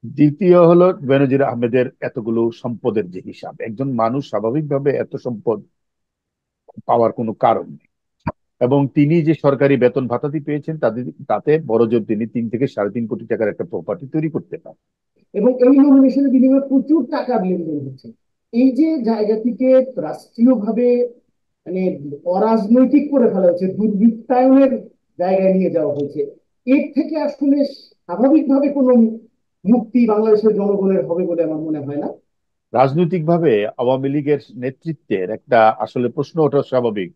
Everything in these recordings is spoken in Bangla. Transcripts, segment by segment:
দ্বিতীয় হলো বেনজির আহমেদের এতগুলো সম্পদের যে হিসাব, একজন মানুষ স্বাভাবিকভাবে এত সম্পদ পাওয়ার কোনো কারণ নেই। এবং তিনি যে সরকারি বেতন ভাতাটি পেয়েছেন তাতে বড়জোর তিনি 3 থেকে 3.5 কোটি টাকার একটা প্রপার্টি তৈরি করতে পারেন। এবং এই নমিনেশনের বিনিময়ে প্রচুর টাকা লেনদেন হচ্ছে। এই যে জায়গাটিকে রাষ্ট্রীয়ভাবে মানে অরাজনৈতিক করে ফেলা হচ্ছে, দুর্বৃত্তায়নের জায়গায় নিয়ে যাওয়া হয়েছে, এর থেকে আসলে স্বাভাবিকভাবে কোনো মুক্তি বাংলাদেশের জনগণের হবে বলে আমার মনে হয় না। রাজনৈতিকভাবে আওয়ামী লীগের নেতৃত্বের একটা আসলে প্রশ্ন ওঠা স্বাভাবিক,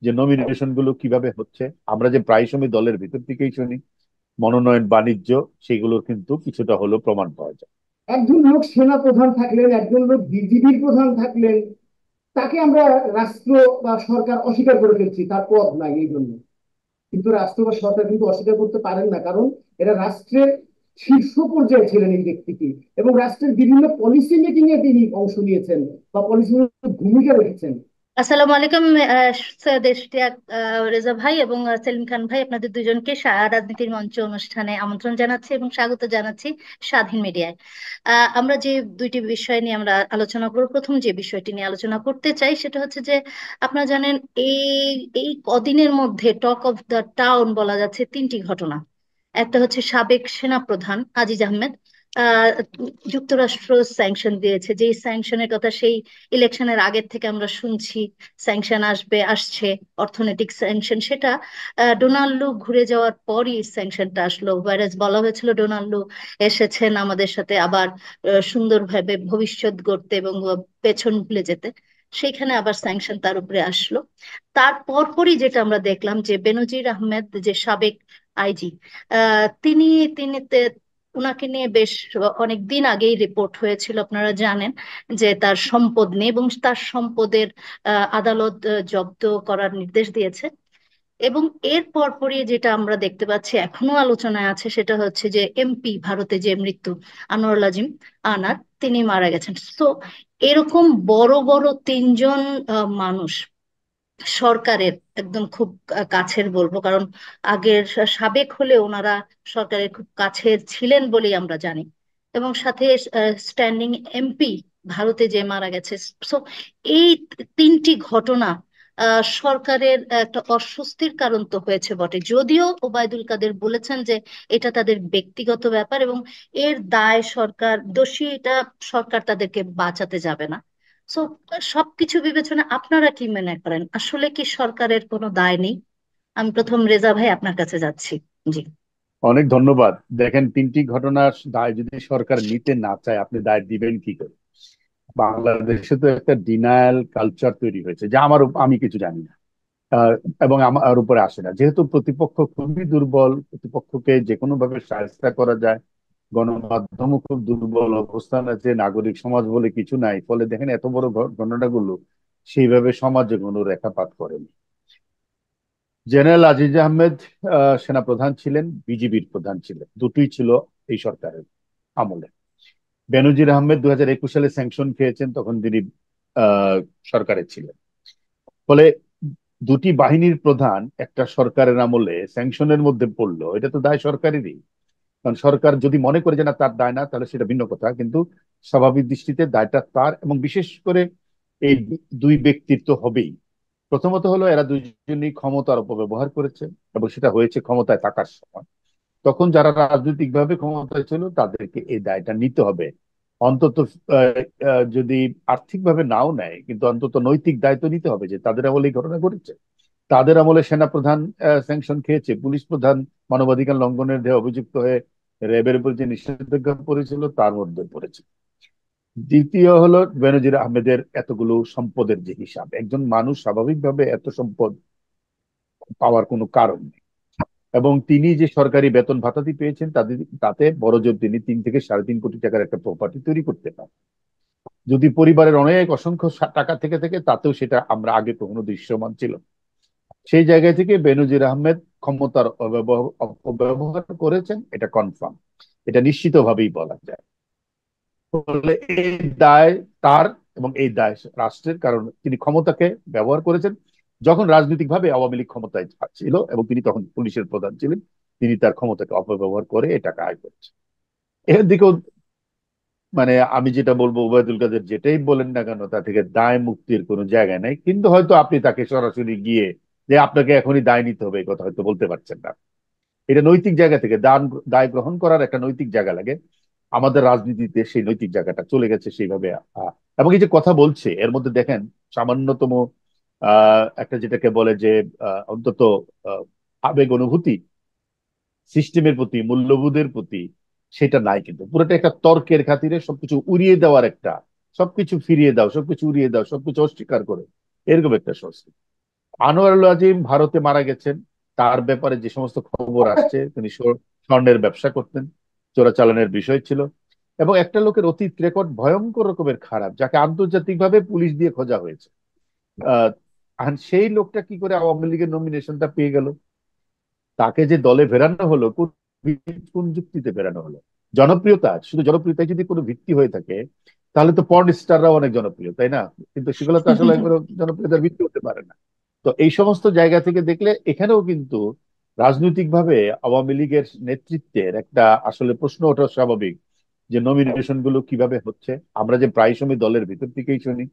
যে নমিনেশন গুলো কিভাবে হচ্ছে। আমরা যে প্রায় সময় দলের ভিতর থেকেই শুনি মনোনয়ন বাণিজ্য, সেগুলোর কিন্তু কিছুটা হলেও প্রমাণ পাওয়া যায়। একজন লোক সেনা প্রধান থাকলেন, একজন লোক বিজিবির প্রধান থাকলেন, তাকে আমরা রাষ্ট্র বা সরকার অস্বীকার করে ফেলছি, তার পদ নাই এই জন্য। কিন্তু রাষ্ট্র বা সরকার কিন্তু অস্বীকার করতে পারেন না, কারণ এরা রাষ্ট্রের শীর্ষ পর্যায়ে ছিলেন এই ব্যক্তিটি, এবং রাষ্ট্রের বিভিন্ন পলিসি মেকিং এ তিনি অংশ নিয়েছেন বা পলিসি ভূমিকা রেখেছেন। আসসালামু আলাইকুম। সৈয়দ ইশতিয়াক রেজা ভাই এবং সেলিম খান ভাই, আপনাদের দুজনকে রাজনীতির মঞ্চ অনুষ্ঠানে আমন্ত্রণ জানাচ্ছি এবং স্বাগত জানাচ্ছি স্বাধীন মিডিয়ায়। আমরা যে দুইটি বিষয় নিয়ে আমরা আলোচনা করব, প্রথম যে বিষয়টি নিয়ে আলোচনা করতে চাই সেটা হচ্ছে যে আপনারা জানেন এই এই কদিনের মধ্যে টক অফ দ্য টাউন বলা যাচ্ছে তিনটি ঘটনা। একটা হচ্ছে সাবেক সেনাপ্রধান আজিজ আহমেদ, আহ, যুক্তরাষ্ট্র স্যাংশন দিয়েছে, যেই স্যাংশনের কথা সেই ইলেকশনের আগের থেকে আমরা শুনছি। স্যাংশন আসবে, আসছে, অর্থনৈতিক স্যাংশন, সেটা ডোনাল্ড ঘুরে যাওয়ার পরই স্যাংশনটা আসলো। ওয়ারেস বলা হয়েছিল ডোনাল্ড এসেছেন আমাদের সাথে আবার সুন্দরভাবে ভবিষ্যৎ গড়তে এবং পেছন ভুলে যেতে, সেইখানে আবার স্যাংশন তার উপরে আসলো। তার পরপরই যেটা আমরা দেখলাম যে বেনজির আহমেদ, যে সাবেক আইজি, তিনি তিনি ওনাকে নিয়ে বেশ অনেক দিন আগেই রিপোর্ট হয়েছিল, আপনারা জানেন, যে তার সম্পদ নেই এবং তার সম্পদের আদালত জব্দ করার নির্দেশ দিয়েছে। এবং এর পরপরই যেটা আমরা দেখতে পাচ্ছি এখনো আলোচনায় আছে সেটা হচ্ছে যে এমপি ভারতে যে মৃত্যু, আনোয়ারুল আজিম আনার, তিনি মারা গেছেন। তো এরকম বড় বড় তিনজন মানুষ সরকারের একদম খুব কাছের বলবো, কারণ আগের সাবেক হলে ওনারা সরকারের খুব কাছের ছিলেন বলেই আমরা জানি, এবং সাথে স্ট্যান্ডিং এমপি ভারতে যে মারা গেছে। সো এই তিনটি ঘটনা সরকারের একটা অস্বস্তির কারণ তো হয়েছে বটে, যদিও ওবায়দুল কাদের বলেছেন যে এটা তাদের ব্যক্তিগত ব্যাপার এবং এর দায় সরকার দোষী, এটা সরকার তাদেরকে বাঁচাতে যাবে না। সো সবকিছু বিবেচনা আপনারা কি মনে করেন, আসলে কি সরকারের কোনো দায় নেই? আমি প্রথম রেজা ভাই আপনার কাছে যাচ্ছি। জি। অনেক ধন্যবাদ। দেখেন, তিনটি ঘটনার দায় যদি সরকার নিতে না চায়, আপনি দায় দিবেন কি করে? বাংলাদেশে তো একটা ডিনায়াল কালচার তৈরি হয়েছে যে আমি কিছু জানি না, আহ, এবং আমার উপরে আসে না। যেহেতু প্রতিপক্ষ খুবই দুর্বল, প্রতিপক্ষকে যে কোনো ভাবে সাহায্য করা যায়, গণমাধ্যমও খুব দুর্বল অবস্থান আছে, নাগরিক সমাজ বলে কিছু নাই, ফলে দেখেন এত বড় ঘটনাগুলো সেইভাবে সমাজে কোনো রেখাপাত করেনি। জেনারেল আজিজ আহমেদ সেনাপ্রধান ছিলেন, বিজিবির প্রধান ছিলেন, দুটোই ছিল এই সরকারের আমলে। বেনজির আহমেদ 2021 সালে স্যাংশন খেয়েছেন, তখন তিনি আহ সরকারে ছিলেন। ফলে দুটি বাহিনীর প্রধান একটা সরকারের আমলে স্যাংশনের মধ্যে পড়লো, এটা তো দায় সরকারেরই। কারণ সরকার যদি মনে করে যে না তার দায় না, তাহলে সেটা ভিন্ন কথা, কিন্তু স্বাভাবিক দৃষ্টিতে দায়টা তার। এবং বিশেষ করে এই দুই ব্যক্তির তো হবেই। প্রথমত হলো এরা দুইজনই ক্ষমতার অপব্যবহার করেছে, এবং সেটা হয়েছে ক্ষমতায় থাকার সময়। তখন যারা রাজনৈতিকভাবে ক্ষমতায় ছিল তাদেরকে এই দায়টা নিতে হবে। অন্তত যদি আর্থিকভাবে নাও নেয়, কিন্তু অন্তত নৈতিক দায়িত্ব নিতে হবে যে তাদের আমলে এই ঘটনা ঘটেছে। তাদের আমলে সেনাপ্রধান স্যাংশন খেয়েছে, পুলিশ প্রধান মানবাধিকার লঙ্ঘনের দেহে অভিযুক্ত হয়ে র্যাবের উপর যে নিষেধাজ্ঞা পড়েছিল তার মধ্যে পড়েছে। দ্বিতীয় হলো বেনজির আহমেদের এতগুলো সম্পদের যে হিসাব, একজন মানুষ স্বাভাবিকভাবে এত সম্পদ পাওয়ার কোনো কারণ নেই। এবং তিনি যে সরকারি বেতন ভাতাটি পেয়েছেন তাতে বড়জোর তিনি 3 থেকে 3.5 কোটি টাকার একটা প্রপার্টি তৈরি করতে পারেন। যদি পরিবারের অনেক অসংখ্য টাকা থেকে থেকে, তাতেও সেটা আমরা আগে কখনো দৃশ্যমান ছিল না। সেই জায়গা থেকে বেনজির আহমেদ ক্ষমতার অপব্যবহার করেছেন, এটা কনফার্ম, এটা নিশ্চিতভাবেই বলা যায়। ফলে এই দায় তার, এবং এই দায় রাষ্ট্রের, কারণ তিনি ক্ষমতাকে ব্যবহার করেছেন যখন রাজনৈতিকভাবে আওয়ামী লীগ ক্ষমতায় ছিল এবং তিনি তখন পুলিশের প্রধান ছিলেন। তিনি তার ক্ষমতাকে অপব্যবহার করে এ টাকা আয় করেছেন। এর দিকেও মানে আমি যেটা বলবো, ওবায়দুল কাদের যেটাই বলেন না কেন তা থেকে দায় মুক্তির কোনো জায়গা নেই, কিন্তু হয়তো আপনি তাকে সরাসরি গিয়ে যে আপনাকে এখনই দায় নিতে হবে এই কথা হয়তো বলতে পারছেন না। এটা নৈতিক জায়গা থেকে দায় গ্রহণ করার একটা নৈতিক জায়গা লাগে। আমাদের রাজনীতিতে সেই নৈতিক জায়গাটা চলে গেছে সেইভাবে। এবং এই যে কথা বলছে এর মধ্যে দেখেন সামান্যতম একটা যেটাকে বলে যে অন্তত আহ, আবেগ অনুভূতি সিস্টেমের প্রতি, মূল্যবোধের প্রতি, সেটা নাই। কিন্তু পুরোটা একটা তর্কের খাতিরে সবকিছু উড়িয়ে দেওয়ার একটা, সবকিছু ফিরিয়ে দাও, সবকিছু উড়িয়ে দাও, সবকিছু অস্বীকার করে, এরকম একটা সংস্কৃতি। আনোয়ারুল আজিম ভারতে মারা গেছেন, তার ব্যাপারে যে সমস্ত খবর আসছে, তিনি স্বর্ণের ব্যবসা করতেন, চোরাচালানের বিষয় ছিল, এবং একটা লোকের অতীত রেকর্ড ভয়ঙ্কর রকমের খারাপ, যাকে আন্তর্জাতিকভাবে পুলিশ দিয়ে খোঁজা হয়েছে। আহ আর সেই লোকটা কি করে আওয়ামী লীগের নমিনেশনটা পেয়ে গেল? তাকে যে দলে ফেরানো হলো কোন কোন যুক্তিতে ফেরানো হলো? জনপ্রিয়তা, শুধু জনপ্রিয়তায় যদি কোনো ভিত্তি হয়ে থাকে তাহলে তো পর্ন স্টাররাও অনেক জনপ্রিয়, তাই না? কিন্তু সেগুলো তো আসলে কোনো জনপ্রিয়তার ভিত্তি হতে পারে না। তো এই সমস্ত জায়গা থেকে দেখলে এখানেও কিন্তু রাজনৈতিকভাবে আওয়ামী লীগের নেতৃত্বের একটা আসলে প্রশ্ন ওঠা স্বাভাবিক, যে নমিনেশন গুলো কিভাবে হচ্ছে। আমরা যে প্রায় সময় দলের ভিতর থেকেই শুনি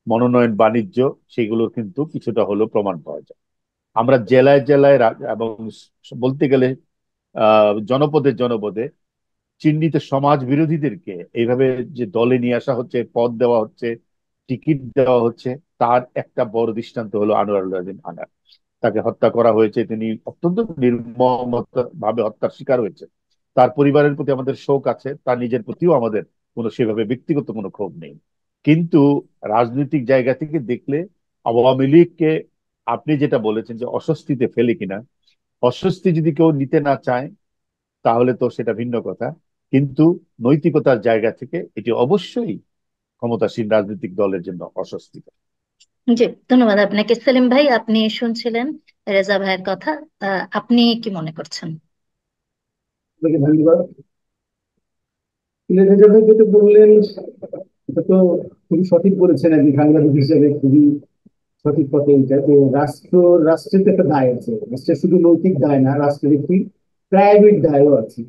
মনোনয়ন বাণিজ্য, সেগুলোর কিন্তু কিছুটা হলেও প্রমাণ পাওয়া যায়। আমরা জেলায় জেলায় এবং বলতে গেলে জনপদে জনপদে চিহ্নিত সমাজ বিরোধীদেরকে এইভাবে যে দলে নিয়ে আসা হচ্ছে, পদ দেওয়া হচ্ছে, টিকিট দেওয়া হচ্ছে, তার একটা বড় দৃষ্টান্ত হলো আনোয়ারুল আজিম আনার। তাকে হত্যা করা হয়েছে, তিনি অত্যন্ত নির্মম ভাবে হত্যার শিকার হয়েছে। তার পরিবারের প্রতি আমাদের শোক আছে, তার নিজের প্রতিও আমাদের কোনো সেভাবে ব্যক্তিগত কোনো ক্ষোভ নেই। কিন্তু রাজনৈতিক জায়গা থেকে দেখলে আওয়ামী লীগকে আপনি যেটা বলেছেন যে অস্বস্তিতে ফেলে কিনা, অস্বস্তি যদি কেউ নিতে না চায় তাহলে তো সেটা ভিন্ন কথা, কিন্তু নৈতিকতার জায়গা থেকে এটি অবশ্যই ক্ষমতাসীন রাজনৈতিক দলের জন্য অস্বস্তিকর। জি, ধন্যবাদ আপনাকে সেলিম ভাই। আপনি শুনছিলেন রেজা ভাইয়ের কথা। আপনি কি মনে করছেন? আপনাকে ধন্যবাদ। রেজা ভাই যেটা বললেন এটা তো খুবই সঠিক বলেছেন, আর কি সাংবাদিক হিসেবে খুবই সঠিক কথা এটা যে রাষ্ট্রের তো একটা দায় আছে, রাষ্ট্রের শুধু নৈতিক দায় না, রাষ্ট্রের একটি প্রাইভেট দায়ও আছে।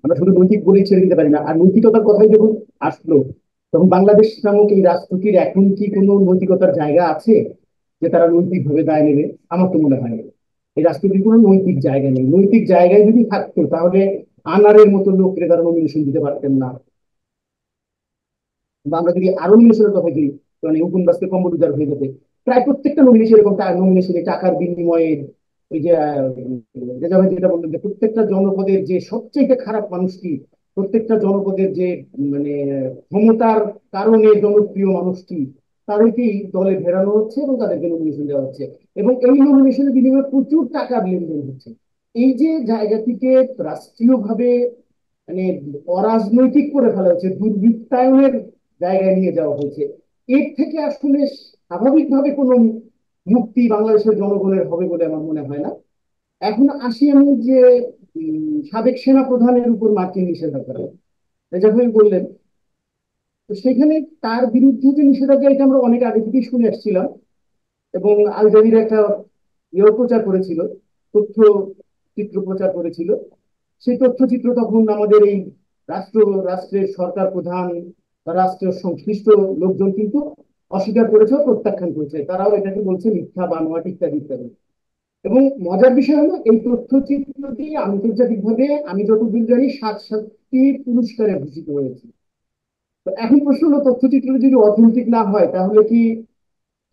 আমরা শুধু নৈতিক বলেই ছেড়ে দিতে পারি না। আর নৈতিকতার কথাই যখন আসলো, তখন বাংলাদেশ নামক এই রাষ্ট্রটির এখন কি কোনো নৈতিকতার জায়গা আছে যে তারা নৈতিকভাবে দায় নেবে? আমার তো মনে হয় না। এই রাষ্ট্রটির কোনো নৈতিক জায়গা নেই। নৈতিক জায়গায় যদি থাকতো তাহলে আনারের মতো লোককে তারা নমিনেশন দিতে পারতেন না। বা আমরা যদি আরো নমিনেশনের কথা বলি, মানে হুকুম বাস্তে কম্পিউটার হয়ে যেতে প্রায় প্রত্যেকটা নমিনেশন এরকম নমিনেশনে টাকার বিনিময়ে ওই যে রেজা ভাই যেটা বললেন যে প্রত্যেকটা জনপদের যে সবচেয়ে খারাপ মানুষটি, প্রত্যেকটা জনপদের যে মানে ক্ষমতার কারণে জনপ্রিয় মানুষটি, তাদেরকেই দলে ফেরানো হচ্ছে এবং তাদেরকে নমিনেশন দেওয়া হচ্ছে। এবং এই নমিনেশনের বিনিময়ে প্রচুর টাকার লেনদেন হচ্ছে। এই যে জায়গাটিকে রাষ্ট্রীয়ভাবে মানে অরাজনৈতিক করে ফেলা হচ্ছে, দুর্বৃত্তায়নের জায়গায় নিয়ে যাওয়া হয়েছে। এর থেকে আসলে স্বাভাবিকভাবে কোনো মুক্তি বাংলাদেশের জনগণের হবে বলে আমার মনে হয় না। এখন আসি আমি যে সাবেক সেনা প্রধানের উপর মার্কিন নিষেধাজ্ঞা, যখন বললেন, তো সেখানে তার বিরুদ্ধে যে নিষেধাজ্ঞা, এটা আমরা অনেক আগে থেকেই শুনে আসছিলাম। এবং আল জাজিরা একটা প্রচার করেছিল, তথ্য চিত্র প্রচার করেছিল। সেই তথ্যচিত্র তখন আমাদের এই রাষ্ট্র রাষ্ট্রের সরকার প্রধান বা রাষ্ট্রের সংশ্লিষ্ট লোকজন কিন্তু অস্বীকার করেছে, প্রত্যাখ্যান করেছে। তারাও এটাকে বলছে মিথ্যা, বানোয়াট, ইত্যাদি ইত্যাদি। এবং মজার বিষয় হলো এই তথ্যচিত্রটি আন্তর্জাতিকভাবে আমি যতদূর জানি 7টি পুরস্কারে ভূষিত হয়েছে। তো এখন প্রশ্ন হলো, তথ্যচিত্র যদি অথেন্টিক না হয় তাহলে কি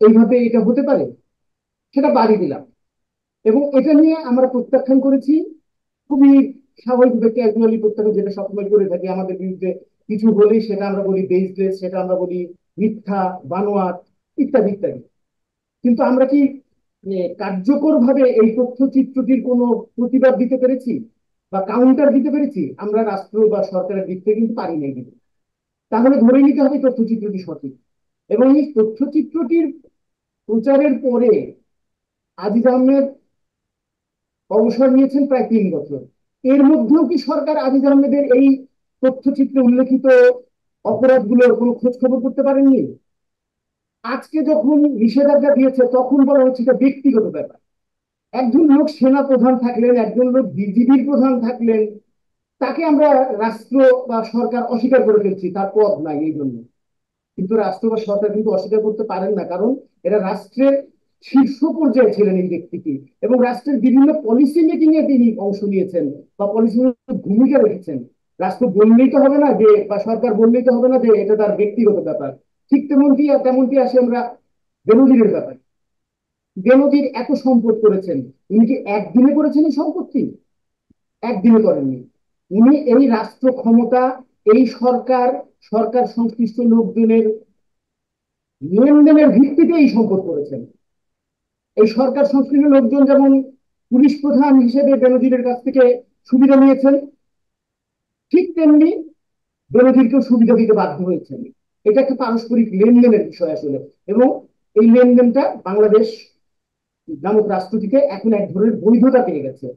এইভাবে এটা হতে পারে? সেটা বাড়ি দিলাম। এবং এটা নিয়ে আমরা প্রত্যাখ্যান করেছি খুবই স্বাভাবিকভাবে, ক্যাজুয়ালি প্রত্যাখ্যান, যেটা সবসময় করে থাকি। আমাদের বিরুদ্ধে কিছু হলেই সেটা আমরা বলি বেসলেস, সেটা আমরা বলি মিথ্যা, বানোয়াট, ইত্যাদি ইত্যাদি। কিন্তু আমরা কি কার্যকর ভাবে এই তথ্যচিত্রটির কোনো প্রতিবাদ দিতে পেরেছি বা কাউন্টার দিতে পেরেছি? আমরা রাষ্ট্র বা সরকারের দিক থেকে কিন্তু পারি নাই দিতে। তাহলে ধরে নিতে হবে তথ্যচিত্রটি সঠিক। এবং এই তথ্যচিত্রটির প্রচারের পরে আজিজ আহমেদ অবসর নিয়েছেন প্রায় 3 বছর। এর মধ্যেও কি সরকার আজিজ আহমেদের এই তথ্যচিত্রে উল্লেখিত অপরাধগুলোর কোনো খোঁজ খবর করতে পারেননি? আজকে যখন নিষেধাজ্ঞা দিয়েছে তখন বলা হচ্ছে এটা ব্যক্তিগত ব্যাপার। একজন লোক সেনা প্রধান থাকলেন, একজন লোক বিজিবির প্রধান থাকলেন, তাকে আমরা রাষ্ট্র বা সরকার অস্বীকার করে ফেলছি, তার পদ নাই এই জন্য। কিন্তু রাষ্ট্র বা সরকার কিন্তু অস্বীকার করতে পারেন না, কারণ এরা রাষ্ট্রের শীর্ষ পর্যায়ে ছিলেন এই ব্যক্তিটি, এবং রাষ্ট্রের বিভিন্ন পলিসি মেকিং এ তিনি অংশ নিয়েছেন বা পলিসি ভূমিকা রেখেছেন। রাষ্ট্র বললেই তো হবে না যে, বা সরকার বললেই তো হবে না যে এটা তার ব্যক্তিগত ব্যাপার। ঠিক তেমনটি আসে আমরা বেনজিরের ব্যাপারে। বেনজির এত সম্পদ করেছেন, উনি কি একদিনে করেছেন এই সম্পত্তি? একদিনে করেননি। উনি এই রাষ্ট্র ক্ষমতা, এই সরকার, সরকার সংশ্লিষ্ট লোকজনের লেনদেনের ভিত্তিতে এই সম্পদ করেছেন। এই সরকার সংশ্লিষ্ট লোকজন যেমন পুলিশ প্রধান হিসেবে বেনজিরের কাছ থেকে সুবিধা নিয়েছেন, ঠিক তেমনি বেনজিরকেও সুবিধা দিতে বাধ্য হয়েছেন। এটা একটা পারস্পরিক লেনদেনের বিষয় আসলে। এবং এই লেনদেনটা বাংলাদেশ নামক রাষ্ট্রটিকে এখন এক ধরনের বৈধতা পেয়ে গেছে।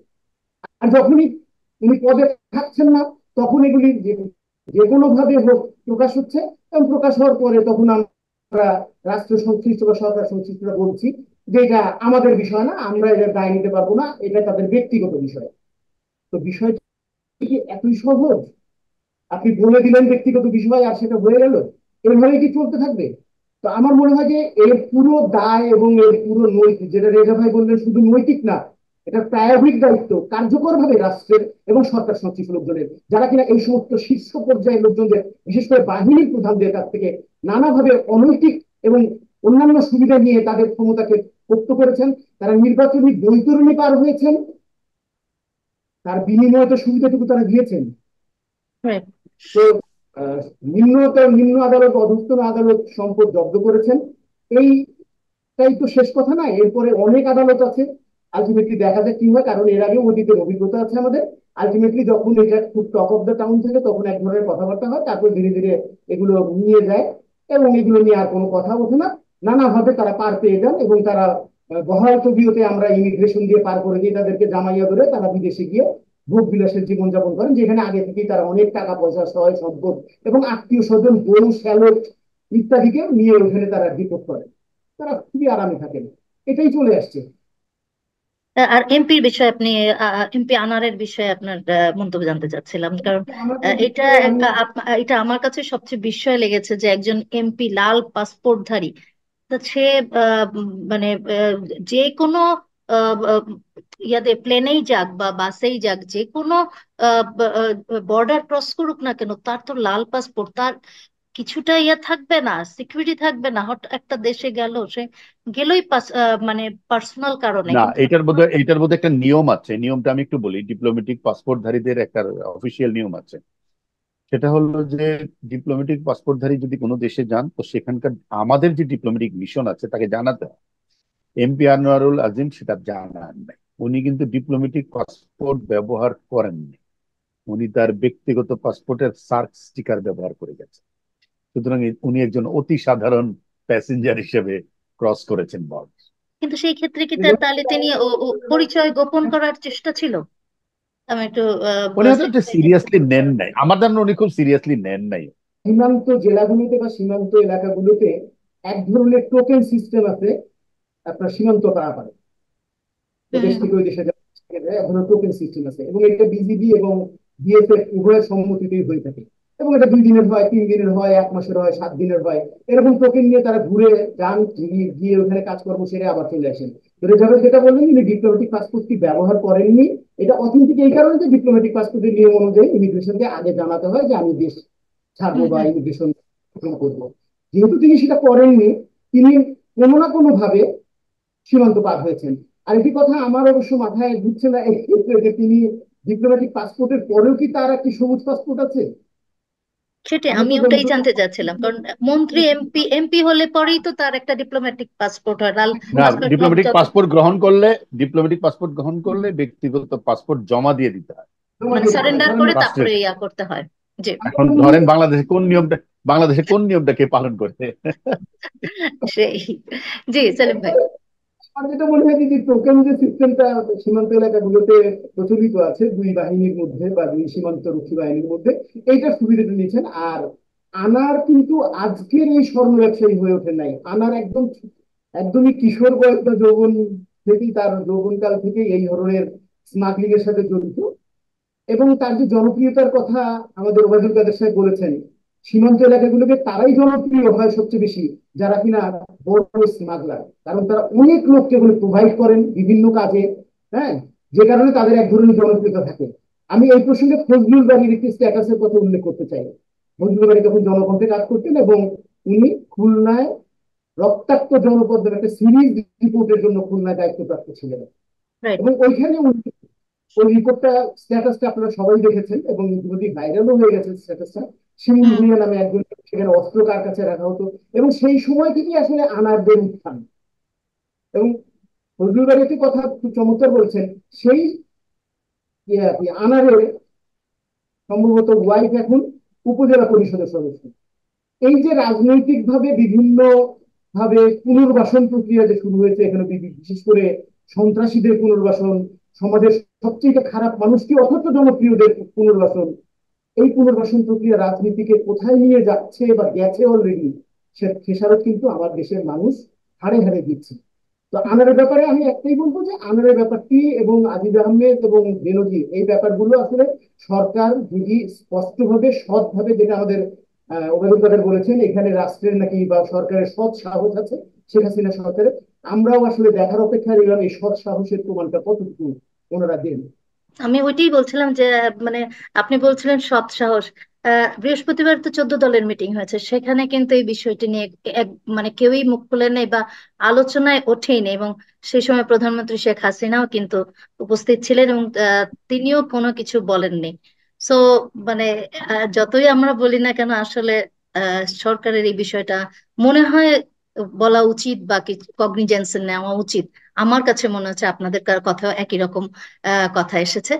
আর যখনই উনি পদে থাকছেন না, তখন এগুলি যে কোনো ভাবে হোক প্রকাশ হচ্ছে, এবং প্রকাশ হওয়ার পরে তখন আমরা রাষ্ট্র সংশ্লিষ্ট বা সরকার সংশ্লিষ্টরা বলছি যে এটা আমাদের বিষয় না, আমরা এটার দায় নিতে পারবো না, এটা তাদের ব্যক্তিগত বিষয়। তো বিষয়টি কি এতই সহজ? আপনি বলে দিলেন ব্যক্তিগত বিষয় আর সেটা হয়ে গেল? এভাবে কি চলতে থাকবে? তো আমার মনে হয় যে এর পুরো দায় এবং এর পুরো নৈতিক, যেটা রেজা ভাই বললেন শুধু নৈতিক না, এটা প্রায়োগিক দায়িত্ব কার্যকর ভাবে রাষ্ট্রের এবং সরকার সংশ্লিষ্ট লোকজনের, যারা কিনা এই সমস্ত শীর্ষ পর্যায়ের লোকজনদের, বিশেষ করে বাহিনীর প্রধানদের কাছ থেকে নানাভাবে অনৈতিক এবং অন্যান্য সুবিধা নিয়ে তাদের ক্ষমতাকে পোক্ত করেছেন। তারা নির্বাচনী বৈতরণী পার হয়েছেন, তার বিনিময়ে তো সুবিধাটুকু তারা দিয়েছেন। Right. তো নিম্ন আদালত, অধস্তন আদালত সম্পদ জব্দ করেছেন। এইটাই তো শেষ কথা না, এরপরে অনেক আদালত আছে। আলটিমেটলি দেখা যাক কি হয়, কারণ এর আগে অতীতের অভিজ্ঞতা আছে আমাদের। আলটিমেটলি যখন এটা খুব টপ অফ দ্য টাউন থাকে, তখন এক ধরনের কথাবার্তা হয়, তারপর ধীরে ধীরে এগুলো নিয়ে যায়, এবং এগুলো নিয়ে আর কোনো কথা ওঠে না। নানাভাবে তারা পার পেয়ে যান, এবং তারা বহাল তবিয়তে আমরা ইমিগ্রেশন দিয়ে পার করে দিই তাদেরকে, জামাইয়া ধরে তারা বিদেশে গিয়ে ভোগ বিলাসের জীবনযাপন করেন, যেখানে আগে থেকেই তারা অনেক টাকা পয়সা, সহায় সম্পদ এবং আত্মীয় স্বজন, বউ শ্যালট ইত্যাদিকে নিয়ে ওখানে তারা বিপদ করেন। তারা খুবই আরামে থাকেন। এটাই চলে আসছে। আর এমপির বিষয়ে আপনি এমপি আনারের বিষয়ে আপনার মন্তব্য জানতে চাচ্ছিলাম, কারণ আমাদের এটা বিষয়ে আমি এটা আমার কাছে সবচেয়ে বিস্ময় লেগেছে যে একজন এমপি লাল পাসপোর্টধারী, তা সে মানে যে কোনো আহ, আহ, ইয়াতে প্লেনেই যাক বা বাসেই যাক, যে কোনো বর্ডার ক্রস করুক না কেন, তার তো লাল পাসপোর্ট, তার কিছুটা ইয়ে থাকবে না, সিকিউরিটি থাকবে না? হঠাৎ একটা দেশে গেল, সে গেলই মানে পার্সোনাল কারণে, না, কিন্তু এটার মধ্যে একটা নিয়ম আছে। নিয়মটা আমি একটু বলি। ডিপ্লোমেটিক পাসপোর্টধারীদের একটা অফিসিয়াল নিয়ম আছে। সেটা হলো যে ডিপ্লোমেটিক পাসপোর্টধারী যদি কোনো দেশে যান, তো সেখানকার আমাদের যে ডিপ্লোমেটিক মিশন আছে তাকে জানাতে হয়। এমপি আনোয়ারুল আজিম সেটা জানান নাই। উনি কিন্তু ডিপ্লোমেটিক পাসপোর্ট ব্যবহার করেননি। উনি তার ব্যক্তিগত পাসপোর্টের সার্ক স্টিকার ব্যবহার করে গেছেন। সুতরাং উনি একজন অতি সাধারণ প্যাসেঞ্জার হিসেবে ক্রস করেছেন বর্ডার। কিন্তু সেই ক্ষেত্রে কি তাহলে তিনি এবং পরিচয় গোপন করার চেষ্টা ছিল? আমি একটু উনি হয়তো এটা সিরিয়াসলি নেন নাই, আমার ধারণা উনি খুব সিরিয়াসলি নেন নাই। সীমান্ত জেলাগুলোতে বা সীমান্ত এলাকাগুলোতে এক ধরনের টোকেন সিস্টেম আছে আপনার সীমান্ত পারাপারে। হুম, এদেশ হুম। থেকে ওই দেশে যাওয়ার এক ধরনের টোকেন সিস্টেম আছে, এবং এটা বিজিবি এবং বিএসএফ উভয়ের সম্মতিতেই হয়ে থাকে। এবং এটা 2 দিনের হয়, 3 দিনের হয়, 1 মাসের হয়, 7 দিনের হয়। এরকম টোকেন নিয়ে তারা ঘুরে যান, গিয়ে ওখানে কাজকর্ম সেরে আবার চলে আসেন। তো রেজাবের যেটা বললেন, তিনি ডিপ্লোমেটিক পাসপোর্টটি ব্যবহার করেননি। এটা অথেন্টিক এই কারণে যে ডিপ্লোমেটিক পাসপোর্টের নিয়ম অনুযায়ী ইমিগ্রেশনকে আগে জানাতে হয় যে আমি দেশ ছাড়বো হুম, বা হুম। ইমিগ্রেশন করবো। যেহেতু তিনি সেটা করেননি, তিনি কোনো না কোনো ভাবে সীমান্ত পার হয়েছেন। আরেকটি কথা আমার অবশ্য মাথায় ঢুকছে না এই ক্ষেত্রে, যে তিনি ডিপ্লোম্যাটিক পাসপোর্টের পরেও কি তার একটি সবুজ পাসপোর্ট আছে? সেটাই আমরা আমি তো ওটাই যতদূর জানতে চাচ্ছিলাম, কারণ মন্ত্রী এমপি হলে পরেই তো তার একটা ডিপ্লোম্যাটিক পাসপোর্ট হয়, লাল না, পাসপোর্ট ডিপ্লোমেটিক পাসপোর্ট গ্রহণ করলে ব্যক্তিগত পাসপোর্ট জমা দিয়ে দিতে হয় জমা মানে দিয়ে দিতে হয়, সারেন্ডার ধরেন করে রাষ্ট্রের তারপরে কাছে। ইয়া করতে হয়। জি। এখন ধরেন বাংলাদেশে কোন নিয়মটা কে পালন করে? সেই। জি, সেলিম ভাই। আমার যেটা মনে হয় যে টোকেন যে সিস্টেমটা সীমান্ত এলাকাগুলোতে প্রচলিত আছে দুই বাহিনীর মধ্যে বা দুই সীমান্তরক্ষী বাহিনীর মধ্যে, এইটার সুবিধাটা নিয়েছেন। আর আনার কিন্তু আজকের এই স্বর্ণ ব্যবসায়ী হয়ে ওঠে নাই। আনার একদমই কিশোর বয়স বা যৌবন থেকেই, তার যৌবনকাল থেকেই এই ধরনের স্মাগলিং এর সাথে জড়িত। এবং তার যে জনপ্রিয়তার কথা আমাদের ওবায়দুল কাদের সাহেব বলেছেন, সীমান্ত এলাকাগুলোকে তারাই জনপ্রিয় হয় সবচেয়ে বেশি যারা কিনা বড় স্মাগলার, কারণ তারা অনেক লোককে প্রোভাইড করেন বিভিন্ন কাজে। হ্যাঁ, যে কারণে তাদের এক ধরনের জনপ্রিয়তা থাকে। আমি এই প্রসঙ্গে ফজলুল বাড়ির একটি স্ট্যাটাসের কথা উল্লেখ করতে চাই। ফজলুল বাড়ি তখন জনকণ্ঠে কাজ করতেন এবং উনি খুলনায় রক্তাক্ত জনপদ নামে একটা সিরিজ রিপোর্টের জন্য খুলনায় দায়িত্বপ্রাপ্ত ছিলেন। রাইট। এবং ওইখানে ওই রিপোর্টটা, স্ট্যাটাসটা আপনারা সবাই দেখেছেন এবং যদি ভাইরালও হয়ে গেছে স্ট্যাটাসটা। শিমুল হুম। ভুঁইয়া নামে একজন, সেখানে অস্ত্র কার কাছে রাখা হতো, এবং সেই সময় থেকে আসলে আনারদের উত্থান। এবং ফজলুল বাড়ি একটি কথা খুব চমৎকার বলছেন, সেই আনারের সম্ভবত ওয়াইফ এখন উপজেলা পরিষদের সদস্য। এই যে রাজনৈতিক ভাবে বিভিন্ন ভাবে পুনর্বাসন প্রক্রিয়া যে শুরু হয়েছে এখানে, বিশেষ করে সন্ত্রাসীদের পুনর্বাসন, সমাজের সবচেয়ে খারাপ মানুষকে অথচ জনপ্রিয়দের পুনর্বাসন, এই পুনর্বাসন প্রক্রিয়া রাজনীতিকে কোথায় নিয়ে যাচ্ছে বা গেছে অলরেডি, সে খেসারত কিন্তু আমার দেশের মানুষ হাড়ে হাড়ে দিচ্ছে। তো আনারের ব্যাপারে আমি একটাই বলবো যে আনারের ব্যাপারটি এবং আজিজ আহমেদ এবং বেনজির, এই ব্যাপারগুলো আসলে সরকার যদি স্পষ্টভাবে সৎভাবে, যেটা আমাদের ওবায়দুল কাদের বলেছেন, এখানে রাষ্ট্রের নাকি বা সরকারের সৎ সাহস আছে, শেখ হাসিনা সরকারের, আমরাও আসলে দেখার অপেক্ষায় রইলাম এই সৎ সাহসের প্রমাণটা কতটুকু ওনারা দেন। আমি ওইটাই বলছিলাম যে মানে আপনি বলছিলেন সৎ সাহস। বৃহস্পতিবার তো 14 দলের মিটিং হয়েছে, সেখানে কিন্তু এই বিষয়টি নিয়ে এক মানে কেউই মুখ খুলে নেই বা আলোচনায় ওঠেইনি, এবং সেই সময় প্রধানমন্ত্রী শেখ হাসিনাও কিন্তু উপস্থিত ছিলেন এবং তিনিও কোনো কিছু বলেননি। সো মানে যতই আমরা বলি না কেন আসলে সরকারের এই বিষয়টা মনে হয় বলা উচিত বা কগনিজেন্স নেওয়া উচিত। আমার কাছে মনে হচ্ছে আপনাদের কথাও একই রকম কথা এসেছে।